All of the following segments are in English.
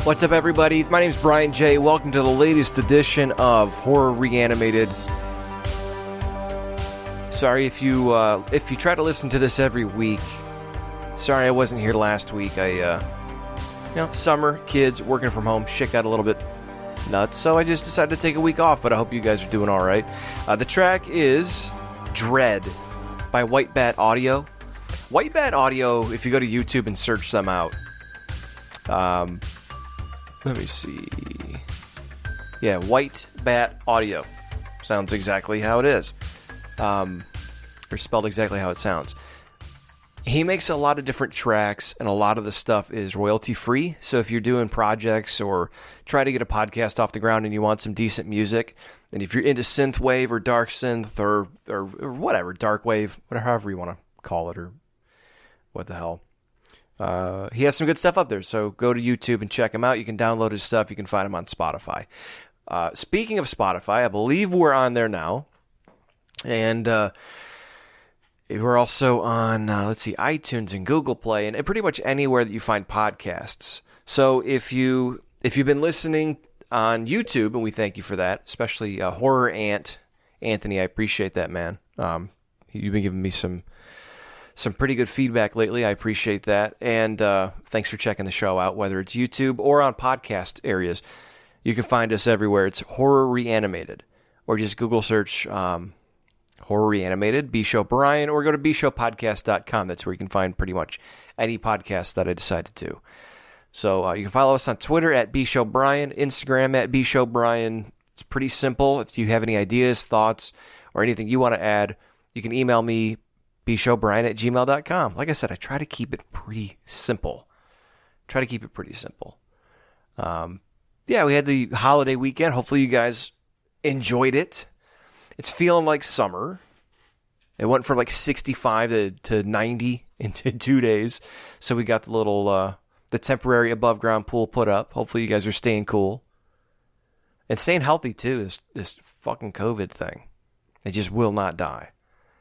What's up, everybody? My name's Brian J. Welcome to the latest edition of Horror Reanimated. Sorry if you try to listen to this every week. Sorry I wasn't here last week. Summer, kids, working from home, shit got a little bit nuts, so I just decided to take a week off, but I hope you guys are doing alright. The track is Dread by White Bat Audio. White Bat Audio, if you go to YouTube and search them out, let me see. Yeah, White Bat Audio. Sounds exactly how it is. Or spelled exactly how it sounds. He makes a lot of different tracks, and a lot of the stuff is royalty-free. So if you're doing projects or try to get a podcast off the ground and you want some decent music, and if you're into synthwave or dark synth or whatever, dark wave, however you want to call it, or what the hell. He has some good stuff up there, so go to YouTube and check him out. You can download his stuff. You can find him on Spotify. Speaking of Spotify, I believe we're on there now. And we're also on, iTunes and Google Play, and pretty much anywhere that you find podcasts. So if you've been listening on YouTube, and we thank you for that, especially Horror Ant, Anthony, I appreciate that, man. You've been giving me some pretty good feedback lately. I appreciate that. And thanks for checking the show out, whether it's YouTube or on podcast areas. You can find us everywhere. It's Horror Reanimated. Or just Google search Horror Reanimated, B-Show Brian, or go to bshowpodcast.com. That's where you can find pretty much any podcast that I decide to do. So you can follow us on Twitter at bshowbrian, Instagram at bshowbrian. It's pretty simple. If you have any ideas, thoughts, or anything you want to add, you can email me, bshowbrian@gmail.com. Like I said, I try to keep it pretty simple. Yeah, we had the holiday weekend. Hopefully you guys enjoyed it. It's feeling like summer. It went from like 65 to 90 in 2 days. So we got the little, the temporary above ground pool put up. Hopefully you guys are staying cool. And staying healthy too, this fucking COVID thing. It just will not die.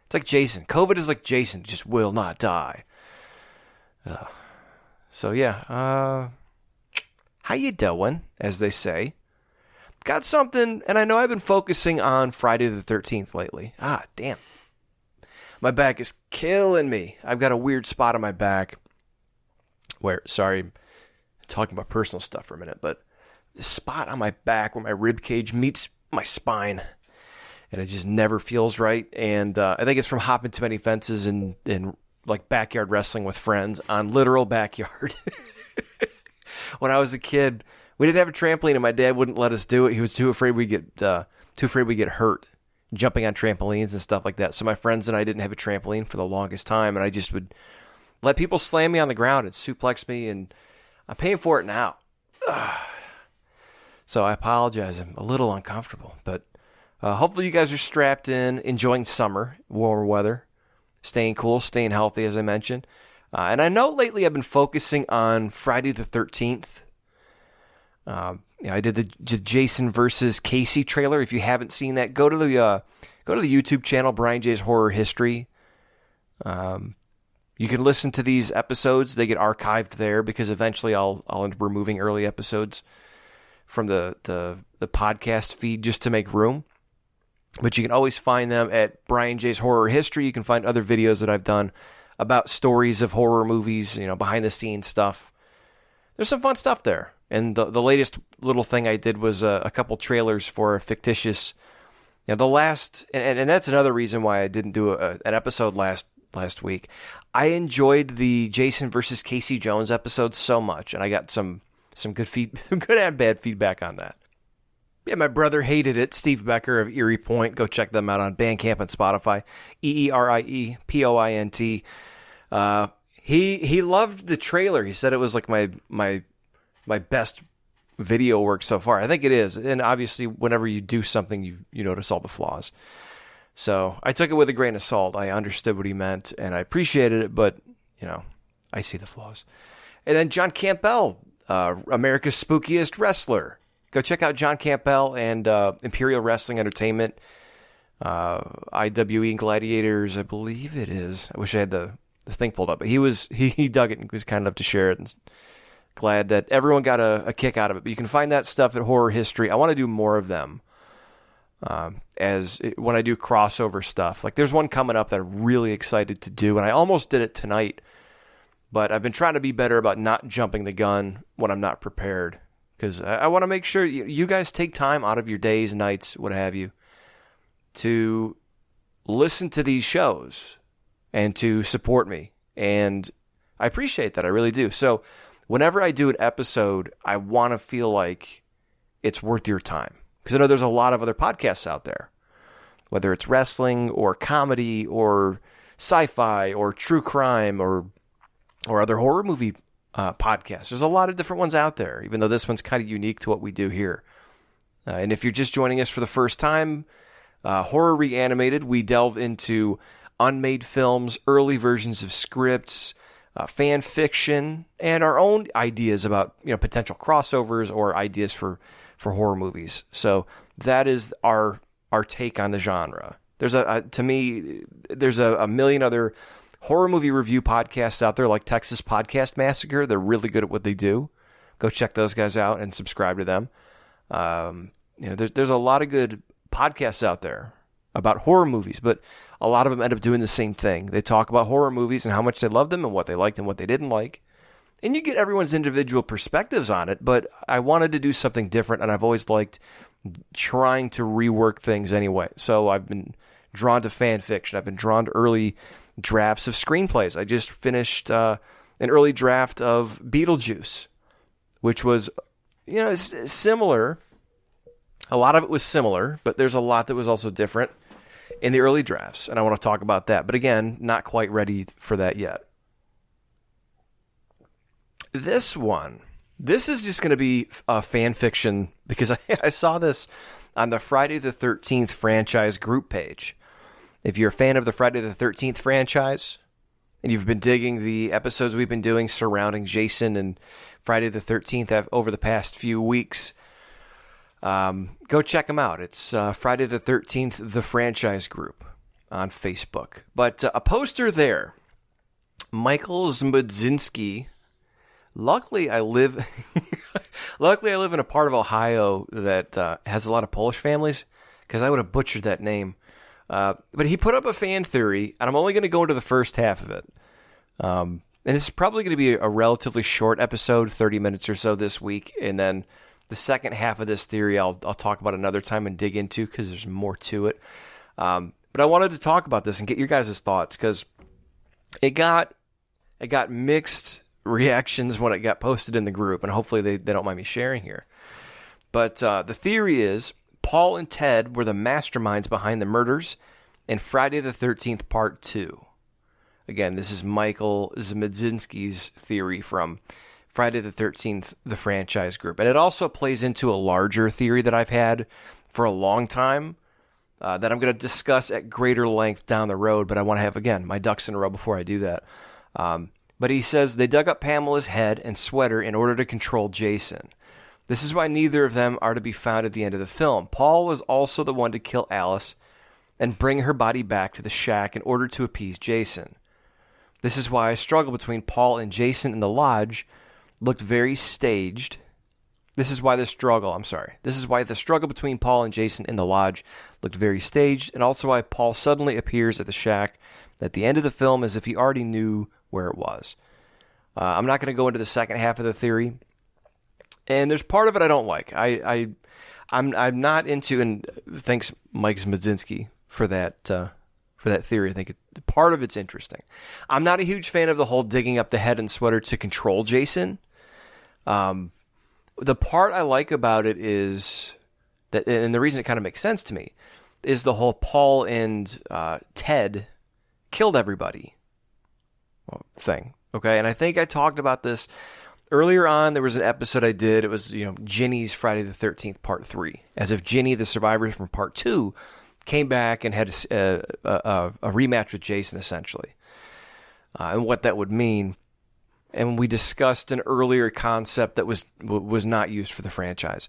It's like Jason. COVID is like Jason. It just will not die. So yeah. How you doing, as they say? Got something, and I know I've been focusing on Friday the 13th lately. Ah, damn. My back is killing me. I've got a weird spot on my back where, sorry, I'm talking about personal stuff for a minute, but the spot on my back where my rib cage meets my spine, and it just never feels right. And I think it's from hopping too many fences and like backyard wrestling with friends on literal backyard. When I was a kid, we didn't have a trampoline, and my dad wouldn't let us do it. He was too afraid we get hurt jumping on trampolines and stuff like that. So my friends and I didn't have a trampoline for the longest time, and I just would let people slam me on the ground and suplex me, and I'm paying for it now. So I apologize. I'm a little uncomfortable, but hopefully you guys are strapped in, enjoying summer, warmer weather, staying cool, staying healthy, as I mentioned. And I know lately I've been focusing on Friday the 13th. I did the Jason versus Casey trailer. If you haven't seen that, go to the YouTube channel, Brian J's Horror History. You can listen to these episodes. They get archived there because eventually I'll end up removing early episodes from the podcast feed just to make room. But you can always find them at Brian J's Horror History. You can find other videos that I've done about stories of horror movies, behind the scenes stuff. There's some fun stuff there. And the latest little thing I did was a couple trailers for a fictitious, the last, and that's another reason why I didn't do an episode last week. I enjoyed the Jason versus Casey Jones episode so much, and I got some good some good and bad feedback on that. Yeah, my brother hated it. Steve Becker of Erie Point. Go check them out on Bandcamp and Spotify. EERIEPOINT. He loved the trailer. He said it was like my best video work so far. I think it is. And obviously, whenever you do something, you notice all the flaws. So I took it with a grain of salt. I understood what he meant, and I appreciated it, but, I see the flaws. And then John Campbell, America's Spookiest Wrestler. Go check out John Campbell and Imperial Wrestling Entertainment. IWE Gladiators, I believe it is. I wish I had the thing pulled up, but he dug it and was kind enough to share it and Glad that everyone got a kick out of it. But you can find that stuff at Horror History. I want to do more of them when I do crossover stuff. Like there's one coming up that I'm really excited to do, and I almost did it tonight. But I've been trying to be better about not jumping the gun when I'm not prepared. Because I want to make sure you guys take time out of your days, nights, what have you, to listen to these shows and to support me. And I appreciate that. I really do. So whenever I do an episode, I want to feel like it's worth your time. Because I know there's a lot of other podcasts out there, whether it's wrestling or comedy or sci-fi or true crime or other horror movie podcasts. There's a lot of different ones out there, even though this one's kind of unique to what we do here. And if you're just joining us for the first time, Horror Reanimated, we delve into unmade films, early versions of scripts, fan fiction, and our own ideas about potential crossovers or ideas for horror movies. So that is our take on the genre. There's to me, there's a million other horror movie review podcasts out there like Texas Podcast Massacre. They're really good at what they do. Go check those guys out and subscribe to them. There's a lot of good podcasts out there about horror movies, but a lot of them end up doing the same thing. They talk about horror movies and how much they love them and what they liked and what they didn't like. And you get everyone's individual perspectives on it, but I wanted to do something different, and I've always liked trying to rework things anyway. So I've been drawn to fan fiction. I've been drawn to early drafts of screenplays. I just finished an early draft of Beetlejuice, which was, similar. A lot of it was similar, but there's a lot that was also different in the early drafts, and I want to talk about that. But again, not quite ready for that yet. This is just going to be a fan fiction because I saw this on the Friday the 13th franchise group page. If you're a fan of the Friday the 13th franchise and you've been digging the episodes we've been doing surrounding Jason and Friday the 13th over the past few weeks, go check them out. It's Friday the 13th, the franchise group on Facebook. But a poster there, Michael Zmudzinski. Luckily, I live in a part of Ohio that has a lot of Polish families, because I would have butchered that name. But he put up a fan theory, and I'm only going to go into the first half of it. And this is probably going to be a relatively short episode, 30 minutes or so this week, and then the second half of this theory I'll talk about another time and dig into because there's more to it. But I wanted to talk about this and get your guys' thoughts because it got mixed reactions when it got posted in the group, and hopefully they don't mind me sharing here. But the theory is Paul and Ted were the masterminds behind the murders in Friday the 13th Part 2. Again, this is Michael Zmudzinski's theory from Friday the 13th, the franchise group. And it also plays into a larger theory that I've had for a long time that I'm going to discuss at greater length down the road, but I want to have, again, my ducks in a row before I do that. But he says they dug up Pamela's head and sweater in order to control Jason. This is why neither of them are to be found at the end of the film. Paul was also the one to kill Alice and bring her body back to the shack in order to appease Jason. This is why a struggle between Paul and Jason in the lodge looked very staged. This is why the struggle between Paul and Jason in the lodge looked very staged, and also why Paul suddenly appears at the shack at the end of the film as if he already knew where it was. I'm not going to go into the second half of the theory, and there's part of it I don't like. I'm not into, and thanks Mike Zmudzinski for that theory. I think part of it's interesting. I'm not a huge fan of the whole digging up the head and sweater to control Jason. The part I like about it is that, and the reason it kind of makes sense to me, is the whole Paul and Ted killed everybody thing. Okay, and I think I talked about this earlier on. There was an episode I did. It was Ginny's Friday the 13th Part 3, as if Ginny, the survivor from Part 2, came back and had a rematch with Jason, essentially, and what that would mean. And we discussed an earlier concept that was not used for the franchise.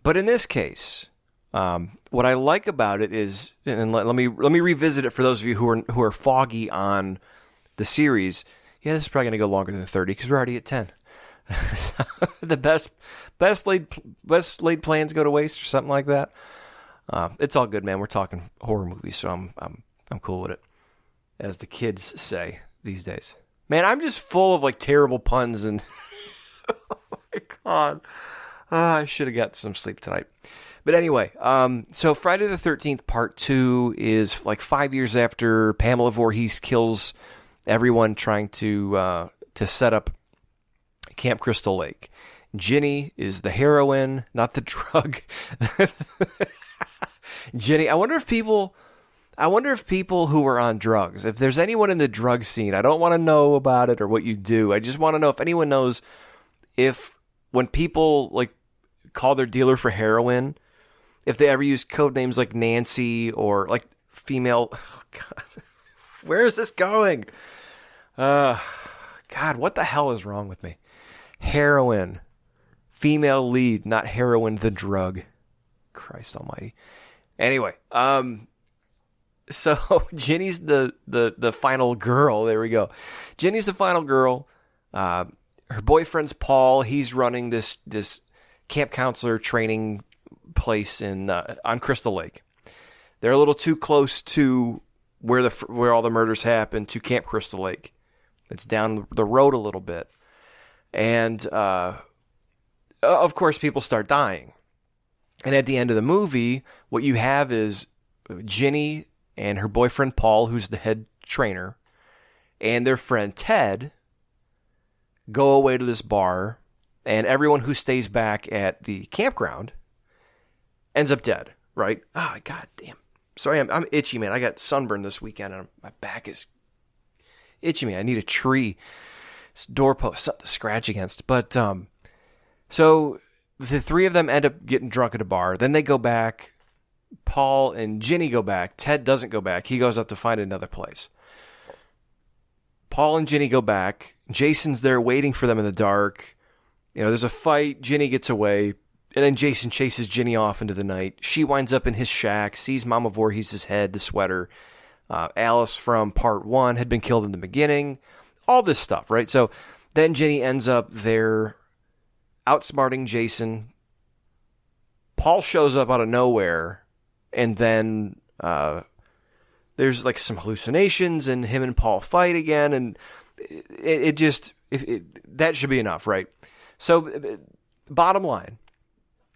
But in this case, what I like about it is, and let me revisit it for those of you who are foggy on the series. Yeah, this is probably going to go longer than 30 because we're already at 10. The best laid plans go to waste or something like that. It's all good, man. We're talking horror movies, so I'm cool with it, as the kids say these days. Man, I'm just full of like terrible puns and oh my god, I should have got some sleep tonight. But anyway, so Friday the 13th Part 2 is like 5 years after Pamela Voorhees kills everyone trying to set up Camp Crystal Lake. Ginny is the heroine, not the drug. Ginny, I wonder if people who are on drugs, if there's anyone in the drug scene, I don't want to know about it or what you do. I just want to know if anyone knows if when people like call their dealer for heroin, if they ever use code names like Nancy or like female. Oh God, where is this going? God, what the hell is wrong with me? Heroin, female lead, not heroin the drug. Christ almighty. Anyway, so Ginny's the final girl. There we go. Ginny's the final girl. Her boyfriend's Paul. He's running this camp counselor training place on Crystal Lake. They're a little too close to where all the murders happen, to Camp Crystal Lake. It's down the road a little bit. And, of course, people start dying. And at the end of the movie, what you have is Ginny and her boyfriend Paul, who's the head trainer, and their friend Ted go away to this bar, and everyone who stays back at the campground ends up dead, right? Oh, God damn. Sorry, I'm itchy, man. I got sunburned this weekend, and my back is itchy, man. I need a tree. Doorpost, something to scratch against. But so the three of them end up getting drunk at a bar. Then they go back. Paul and Ginny go back. Ted doesn't go back. He goes out to find another place. Paul and Ginny go back. Jason's there waiting for them in the dark. You know, there's a fight. Ginny gets away. And then Jason chases Ginny off into the night. She winds up in his shack, sees Mama Voorhees' head, the sweater. Alice from Part 1 had been killed in the beginning. All this stuff, right? So then Ginny ends up there outsmarting Jason. Paul shows up out of nowhere, and then there's like some hallucinations, and him and Paul fight again, and that should be enough, right? So bottom line,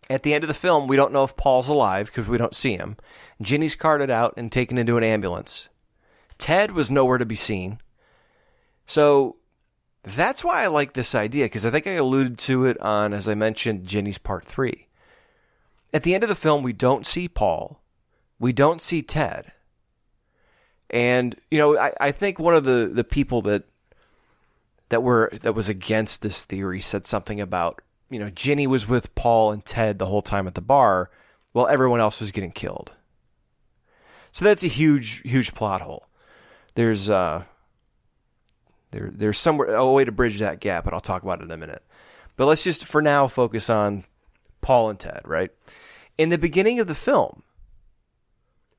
at the end of the film, we don't know if Paul's alive because we don't see him. Ginny's carted out and taken into an ambulance. Ted was nowhere to be seen. So that's why I like this idea, because I think I alluded to it on, as I mentioned, Ginny's Part 3. At the end of the film, we don't see Paul. We don't see Ted. And, you know, I think one of the people that was against this theory said something about, you know, Ginny was with Paul and Ted the whole time at the bar while everyone else was getting killed. So that's a huge, huge plot hole. There's somewhere a way to bridge that gap, and I'll talk about it in a minute. But let's just, for now, focus on Paul and Ted, right? In the beginning of the film,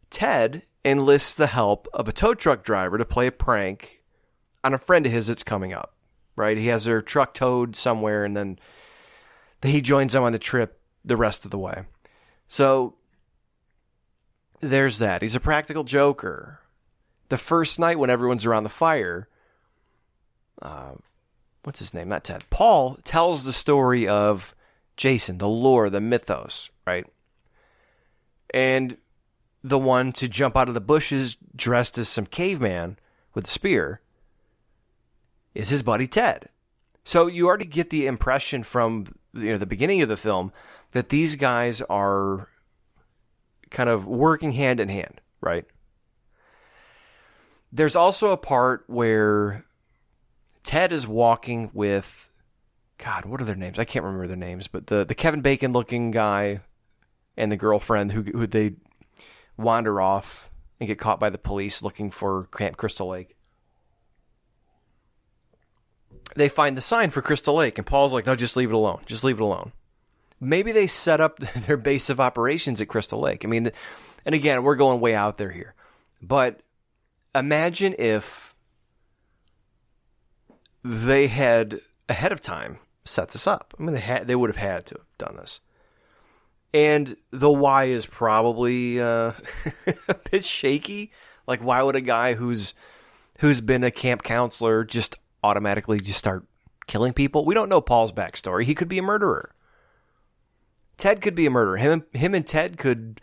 Ted enlists the help of a tow truck driver to play a prank on a friend of his that's coming up, right? He has their truck towed somewhere, and then he joins them on the trip the rest of the way. So there's that. He's a practical joker. The first night when everyone's around the fire, what's his name? Not Ted. Paul tells the story of Jason, the lore, the mythos, right? And the one to jump out of the bushes dressed as some caveman with a spear is his buddy Ted. So you already get the impression from, you know, the beginning of the film that these guys are kind of working hand in hand, right? There's also a part where Ted is walking with, God, what are their names? I can't remember their names, but the Kevin Bacon looking guy and the girlfriend who they wander off and get caught by the police looking for Camp Crystal Lake. They find the sign for Crystal Lake, and Paul's like, no, just leave it alone. Just leave it alone. Maybe they set up their base of operations at Crystal Lake. I mean, and again, we're going way out there here. But imagine if they had, ahead of time, set this up. I mean, they would have had to have done this. And the why is probably a bit shaky. Like, why would a guy who's been a camp counselor just automatically just start killing people? We don't know Paul's backstory. He could be a murderer. Ted could be a murderer. Him and Ted could,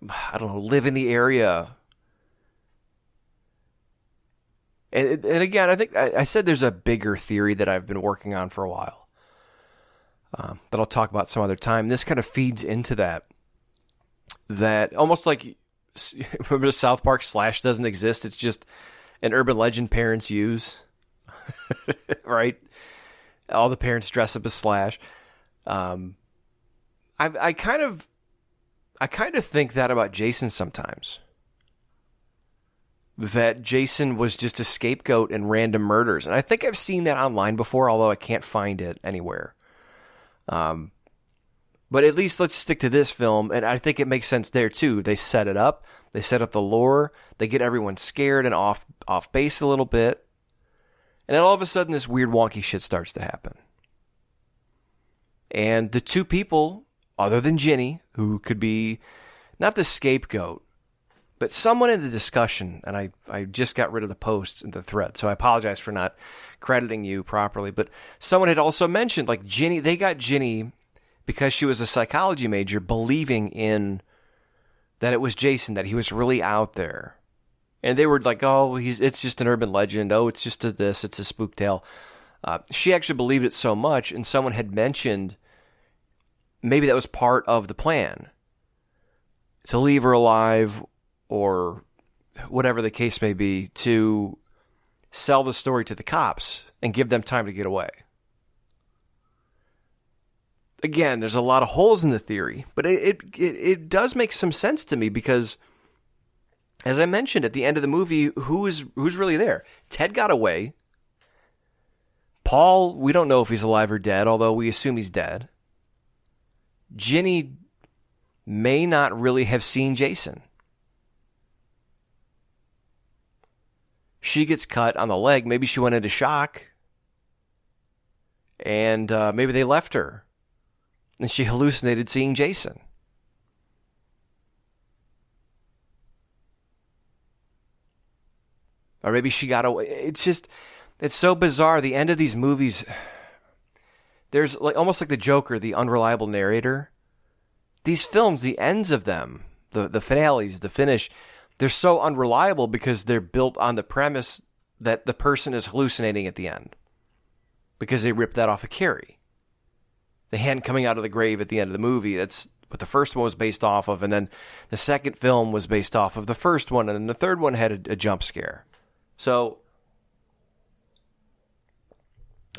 I don't know, live in the area. And again, I think I said there's a bigger theory that I've been working on for a while that I'll talk about some other time. This kind of feeds into that. That almost like, remember South Park Slash doesn't exist. It's just an urban legend parents use. Right? All the parents dress up as Slash. I kind of think that about Jason sometimes. That Jason was just a scapegoat in random murders. And I think I've seen that online before, although I can't find it anywhere. But at least let's stick to this film, and I think it makes sense there too. They set it up, they set up the lore, they get everyone scared and off base a little bit, and then all of a sudden this weird wonky shit starts to happen. And the two people, other than Ginny, who could be not the scapegoat, but someone in the discussion, and I just got rid of the post in the thread, so I apologize for not crediting you properly, but someone had also mentioned, like, Ginny, they got Ginny because she was a psychology major, believing in that it was Jason, that he was really out there. And they were like, oh, it's just an urban legend. Oh, it's just it's a spook tale. She actually believed it so much, and someone had mentioned maybe that was part of the plan. To leave her alive, or whatever the case may be, to sell the story to the cops and give them time to get away. Again, there's a lot of holes in the theory, but it does make some sense to me because, as I mentioned at the end of the movie, who's really there? Ted got away. Paul, we don't know if he's alive or dead, although we assume he's dead. Ginny may not really have seen Jason. She gets cut on the leg. Maybe she went into shock. And maybe they left her. And she hallucinated seeing Jason. Or maybe she got away. It's so bizarre. The end of these movies, there's like almost like the Joker, the unreliable narrator. These films, the ends of them, the finales, the finish, they're so unreliable because they're built on the premise that the person is hallucinating at the end. Because they ripped that off of Carrie. The hand coming out of the grave at the end of the movie, that's what the first one was based off of, and then the second film was based off of the first one, and then the third one had a jump scare. So,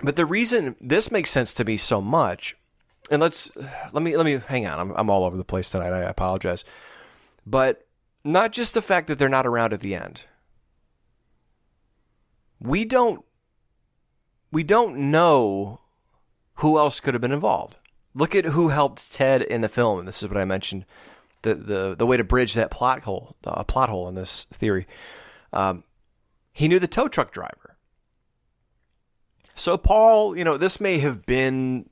but the reason this makes sense to me so much, and let me hang on, I'm all over the place tonight, I apologize. But not just the fact that they're not around at the end. We don't know who else could have been involved. Look at who helped Ted in the film, and this is what I mentioned, the way to bridge that plot hole in this theory. He knew the tow truck driver. So Paul, this may have been,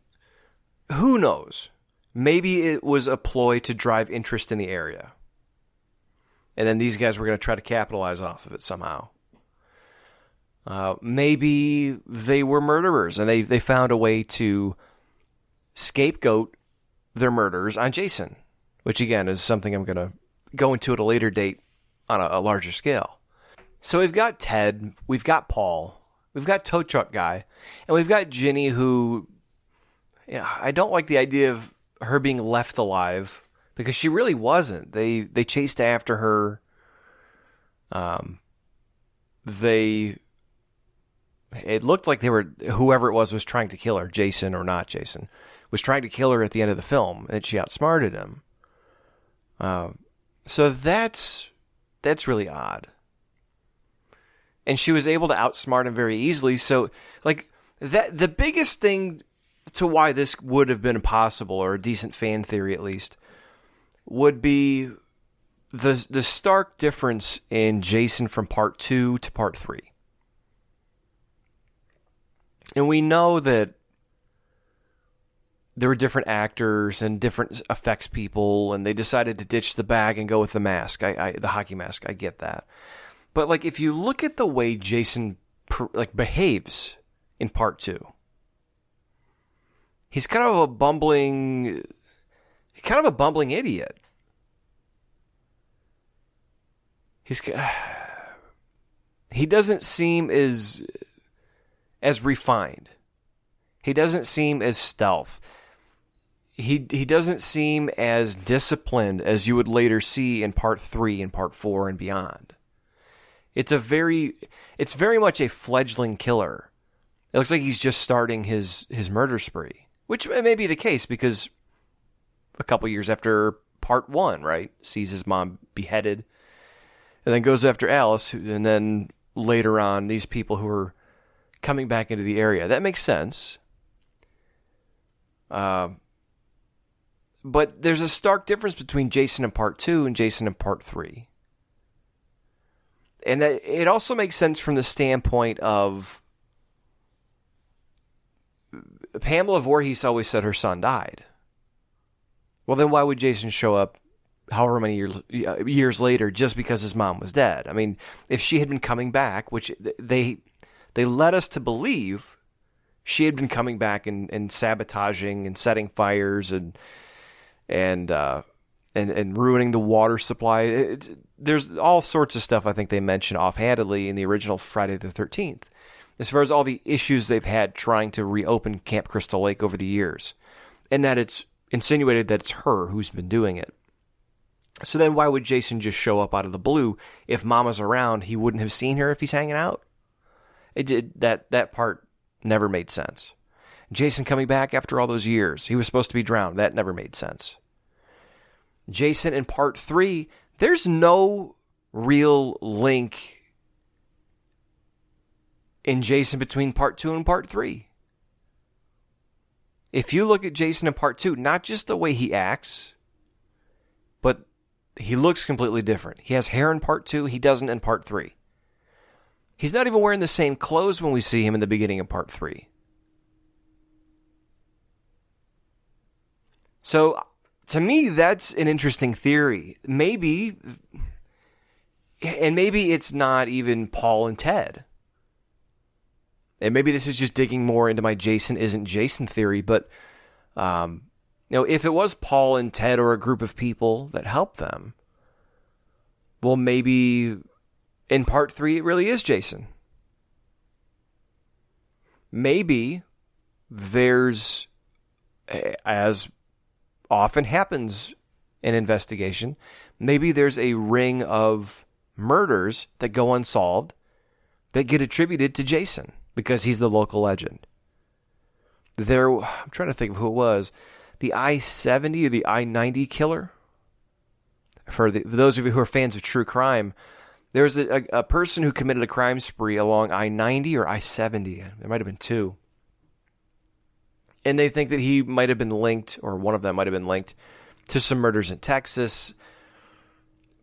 who knows? Maybe it was a ploy to drive interest in the area. And then these guys were going to try to capitalize off of it somehow. Maybe they were murderers and they found a way to scapegoat their murders on Jason, which again is something I'm going to go into at a later date on a larger scale. So we've got Ted, we've got Paul, we've got Tow Truck Guy, and we've got Ginny, who, I don't like the idea of her being left alive because she really wasn't. They chased after her. It looked like whoever it was trying to kill her, Jason or not Jason, was trying to kill her at the end of the film, and she outsmarted him. So that's really odd. And she was able to outsmart him very easily. So, like, the biggest thing to why this would have been possible, or a decent fan theory at least, would be the stark difference in Jason from part 2 to part 3. And we know that there were different actors and different effects people, and they decided to ditch the bag and go with the mask. The hockey mask. I get that. But like, if you look at the way Jason behaves in part 2, he's kind of a bumbling idiot. He doesn't seem as refined. He doesn't seem as stealth. He doesn't seem as disciplined as you would later see in part 3 and part 4 and beyond. It's very much a fledgling killer. It looks like he's just starting his murder spree, which may be the case because a couple years after part 1, right, sees his mom beheaded, and then goes after Alice, and then later on these people who are coming back into the area. That makes sense. But there's a stark difference between Jason in part 2 and Jason in part 3. And that it also makes sense from the standpoint of Pamela Voorhees always said her son died. Well, then why would Jason show up however many years later just because his mom was dead? I mean, if she had been coming back, which they led us to believe she had been coming back and sabotaging and setting fires and ruining the water supply. There's all sorts of stuff I think they mention offhandedly in the original Friday the 13th, as far as all the issues they've had trying to reopen Camp Crystal Lake over the years, and that it's insinuated that it's her who's been doing it. So then why would Jason just show up out of the blue? If Mama's around, he wouldn't have seen her if he's hanging out? That part never made sense. Jason coming back after all those years. He was supposed to be drowned. That never made sense. Jason in part 3, there's no real link in Jason between part 2 and part 3. If you look at Jason in part 2, not just the way he acts, but he looks completely different. He has hair in part 2, he doesn't in part 3. He's not even wearing the same clothes when we see him in the beginning of part 3. So, to me, that's an interesting theory. Maybe it's not even Paul and Ted. And maybe this is just digging more into my Jason isn't Jason theory, but if it was Paul and Ted or a group of people that helped them, well, maybe in part 3 it really is Jason. Maybe there's, as often happens in investigation, maybe there's a ring of murders that go unsolved that get attributed to Jason because he's the local legend. I'm trying to think of who it was. The I-70 or the I-90 killer? For those of you who are fans of true crime, there's a person who committed a crime spree along I-90 or I-70. There might have been two. And they think that he might have been linked, or one of them might have been linked, to some murders in Texas.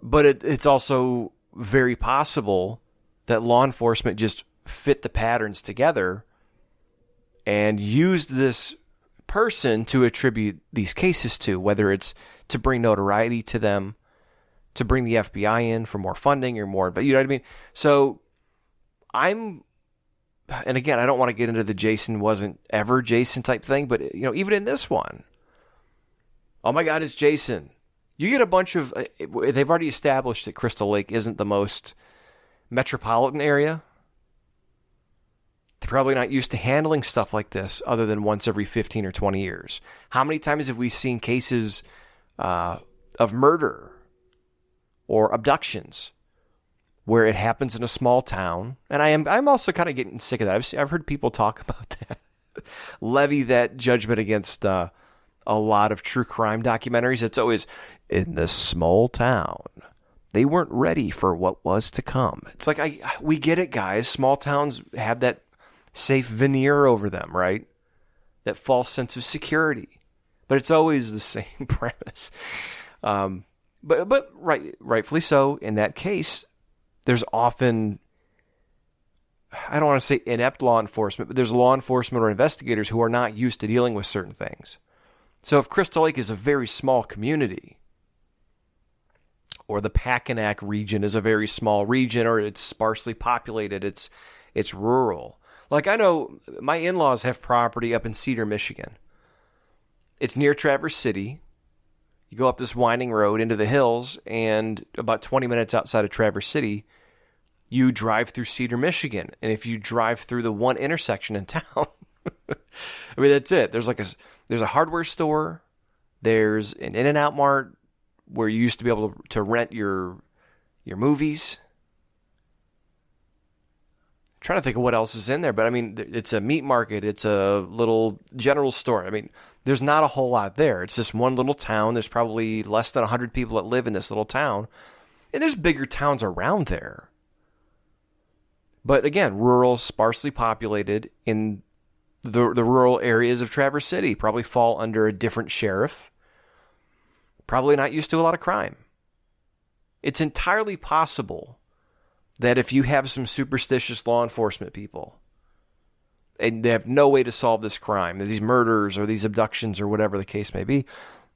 But it's also very possible that law enforcement just fit the patterns together and used this person to attribute these cases to, whether it's to bring notoriety to them, to bring the FBI in for more funding or more, but you know what I mean? So and again, I don't want to get into the Jason wasn't ever Jason type thing, but even in this one, oh my God, it's Jason. You get a bunch of, they've already established that Crystal Lake isn't the most metropolitan area. They're probably not used to handling stuff like this other than once every 15 or 20 years. How many times have we seen cases of murder or abductions where it happens in a small town? And I'm also kind of getting sick of that. I've heard people talk about that, levy that judgment against a lot of true crime documentaries. It's always in this small town. They weren't ready for what was to come. It's like, we get it, guys. Small towns have that safe veneer over them, right? That false sense of security. But it's always the same premise. But rightfully so, in that case, there's often, I don't want to say inept law enforcement, but there's law enforcement or investigators who are not used to dealing with certain things. So if Crystal Lake is a very small community, or the Packanack region is a very small region, or it's sparsely populated, it's rural. Like, I know my in-laws have property up in Cedar, Michigan. It's near Traverse City. You go up this winding road into the hills, and about 20 minutes outside of Traverse City, you drive through Cedar, Michigan. And if you drive through the one intersection in town, I mean, that's it. There's a hardware store. There's an In-N-Out Mart where you used to be able to rent your movies. I'm trying to think of what else is in there, but I mean, it's a meat market. It's a little general store. I mean, there's not a whole lot there. It's just one little town. There's probably less than 100 people that live in this little town. And there's bigger towns around there. But again, rural, sparsely populated. In the rural areas of Traverse City probably fall under a different sheriff. Probably not used to a lot of crime. It's entirely possible that if you have some superstitious law enforcement people and they have no way to solve this crime, these murders or these abductions or whatever the case may be,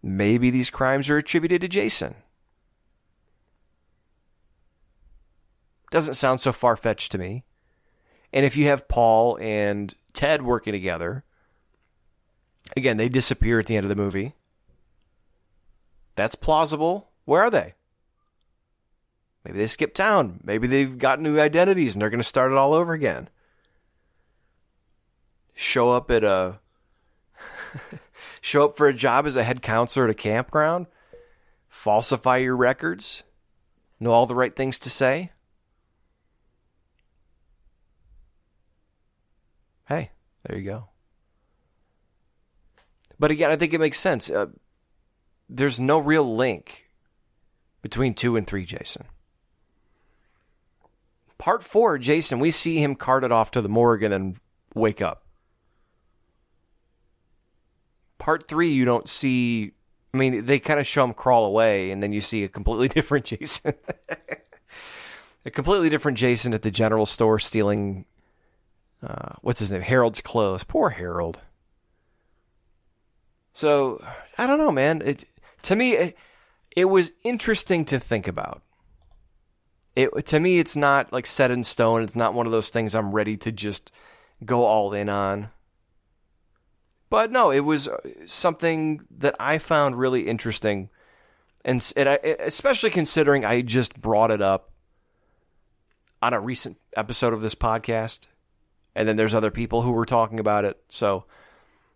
maybe these crimes are attributed to Jason. Doesn't sound so far-fetched to me. And if you have Paul and Ted working together, again, they disappear at the end of the movie. That's plausible. Where are they? Maybe they skipped town. Maybe they've got new identities and they're going to start it all over again. Show up for a job as a head counselor at a campground. Falsify your records. Know all the right things to say. Hey, there you go. But again, I think it makes sense. There's no real link between 2 and 3 Jason. Part 4, Jason, we see him carted off to the morgue and then wake up. Part 3, you don't see... I mean, they kind of show him crawl away, and then you see a completely different Jason. A completely different Jason at the general store stealing... what's his name? Harold's clothes. Poor Harold. So, I don't know, man. To me, it was interesting to think about. To me, it's not like set in stone. It's not one of those things I'm ready to just go all in on. But no, it was something that I found really interesting. And especially considering I just brought it up on a recent episode of this podcast. And then there's other people who were talking about it. So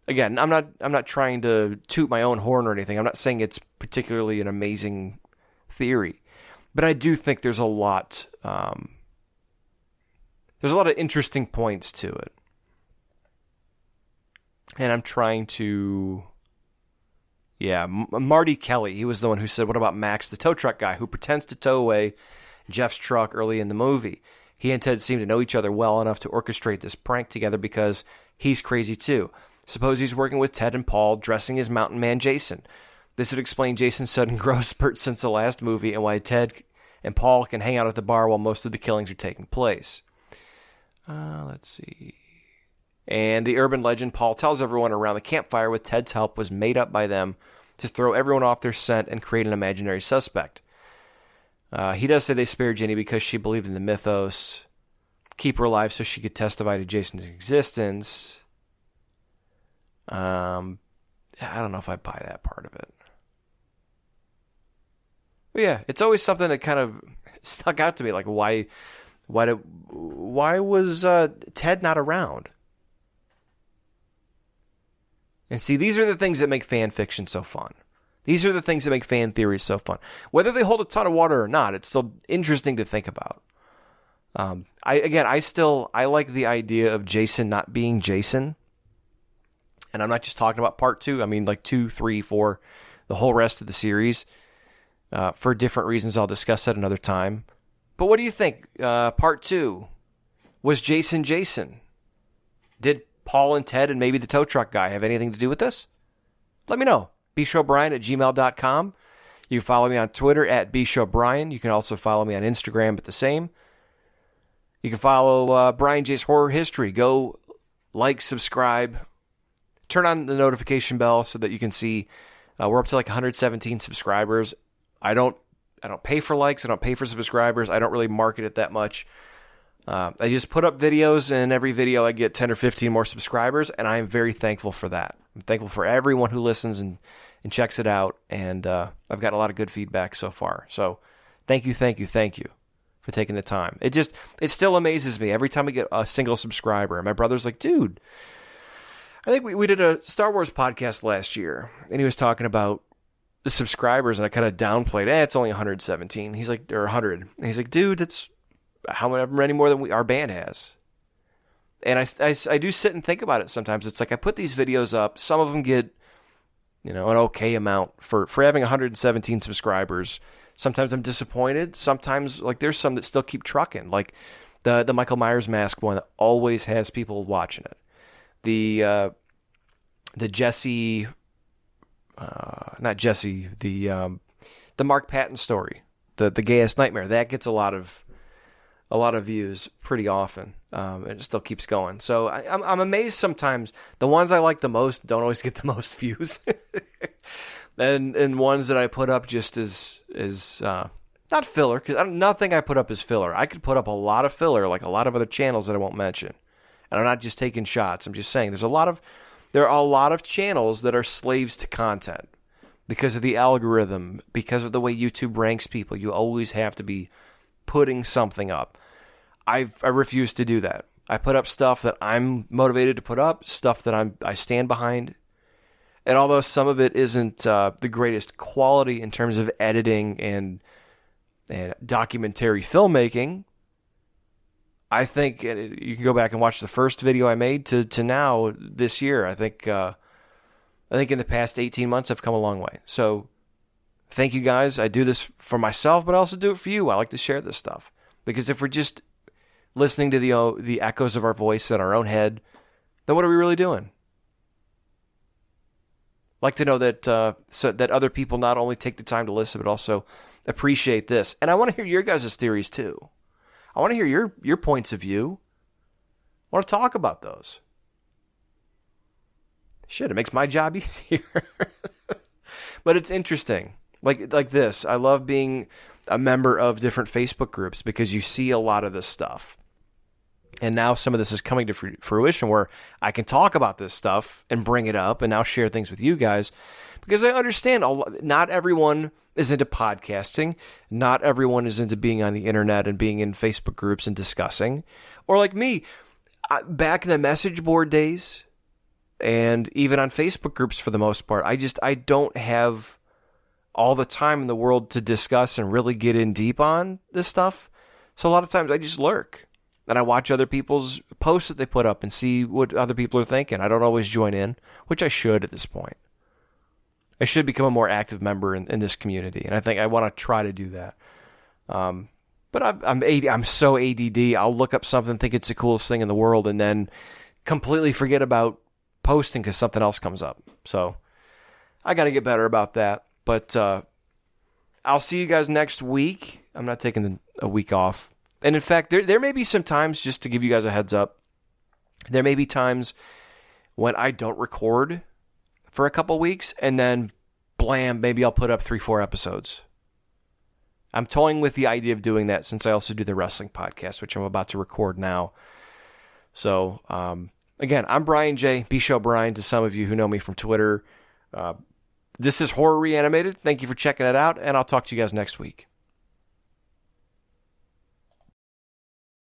again, I'm not trying to toot my own horn or anything. I'm not saying it's particularly an amazing theory, but I do think there's a lot of interesting points to it. And I'm trying to, Marty Kelly, he was the one who said, what about Max, the tow truck guy who pretends to tow away Jeff's truck early in the movie? He and Ted seem to know each other well enough to orchestrate this prank together because he's crazy too. Suppose he's working with Ted and Paul, dressing as Mountain Man Jason. This would explain Jason's sudden growth spurt since the last movie and why Ted and Paul can hang out at the bar while most of the killings are taking place. Let's see. And the urban legend Paul tells everyone around the campfire with Ted's help was made up by them to throw everyone off their scent and create an imaginary suspect. He does say they spared Jenny because she believed in the mythos. Keep her alive so she could testify to Jason's existence. I don't know if I buy that part of it. But yeah, it's always something that kind of stuck out to me. Like, why was Ted not around? And see, these are the things that make fan fiction so fun. These are the things that make fan theories so fun. Whether they hold a ton of water or not, it's still interesting to think about. I like the idea of Jason not being Jason. And I'm not just talking about part 2. I mean, like 2, 3, 4, the whole rest of the series. For different reasons, I'll discuss that another time. But what do you think? Part 2. Was Jason Jason? Did Paul and Ted and maybe the tow truck guy have anything to do with this? Let me know. bshowbrian@gmail.com. You can follow me on Twitter @bshowbrian. You can also follow me on Instagram at the same. You can follow Brian J's Horror History. Go like, subscribe. turn on the notification bell so that you can see we're up to like 117 subscribers. I don't pay for likes. I don't pay for subscribers. I don't really market it that much. I just put up videos, and every video I get 10 or 15 more subscribers, and I am very thankful for that. I'm thankful for everyone who listens and checks it out, and I've gotten a lot of good feedback so far. So thank you for taking the time. It still amazes me every time we get a single subscriber. And my brother's like, dude, I think we did a Star Wars podcast last year, and he was talking about the subscribers, and I kind of downplayed, it's only 117. He's like, or 100. And he's like, dude, that's how many more than our band has. And I do sit and think about it sometimes. It's like I put these videos up. Some of them get, an okay amount for having 117 subscribers. Sometimes I'm disappointed. Sometimes, like, there's some that still keep trucking. Like the Michael Myers mask one that always has people watching it. The Jesse, not Jesse, the Mark Patton story, the gayest nightmare, that gets a lot of views pretty often. It still keeps going. So I'm amazed sometimes. The ones I like the most don't always get the most views. and ones that I put up just as not filler, because nothing I put up is filler. I could put up a lot of filler, like a lot of other channels that I won't mention. And I'm not just taking shots. I'm just saying there are a lot of channels that are slaves to content because of the algorithm, because of the way YouTube ranks people. You always have to be putting something up. I refuse to do that. I put up stuff that I'm motivated to put up, stuff that I stand behind. And although some of it isn't the greatest quality in terms of editing and documentary filmmaking, I think you can go back and watch the first video I made to now this year. I think in the past 18 months I've come a long way. So thank you guys. I do this for myself, but I also do it for you. I like to share this stuff because if we're just listening to the echoes of our voice in our own head, then what are we really doing? I like to know that so that other people not only take the time to listen, but also appreciate this. And I want to hear your guys' theories too. I want to hear your points of view. I want to talk about those. Shit, it makes my job easier. But it's interesting. Like this. I love being a member of different Facebook groups because you see a lot of this stuff. And now some of this is coming to fruition where I can talk about this stuff and bring it up and now share things with you guys because I understand not everyone is into podcasting. Not everyone is into being on the internet and being in Facebook groups and discussing. Or like me, back in the message board days and even on Facebook groups for the most part, I don't have all the time in the world to discuss and really get in deep on this stuff. So a lot of times I just lurk. And I watch other people's posts that they put up and see what other people are thinking. I don't always join in, which I should at this point. I should become a more active member in this community, and I think I want to try to do that. But I'm so ADD. I'll look up something, think it's the coolest thing in the world, and then completely forget about posting because something else comes up. So I got to get better about that. But I'll see you guys next week. I'm not taking a week off. And in fact, there may be some times, just to give you guys a heads up, there may be times when I don't record for a couple weeks, and then, blam, maybe I'll put up 3-4 episodes. I'm toying with the idea of doing that since I also do the wrestling podcast, which I'm about to record now. So, again, I'm Brian J. B-Show Brian to some of you who know me from Twitter. This is Horror Reanimated. Thank you for checking it out, and I'll talk to you guys next week.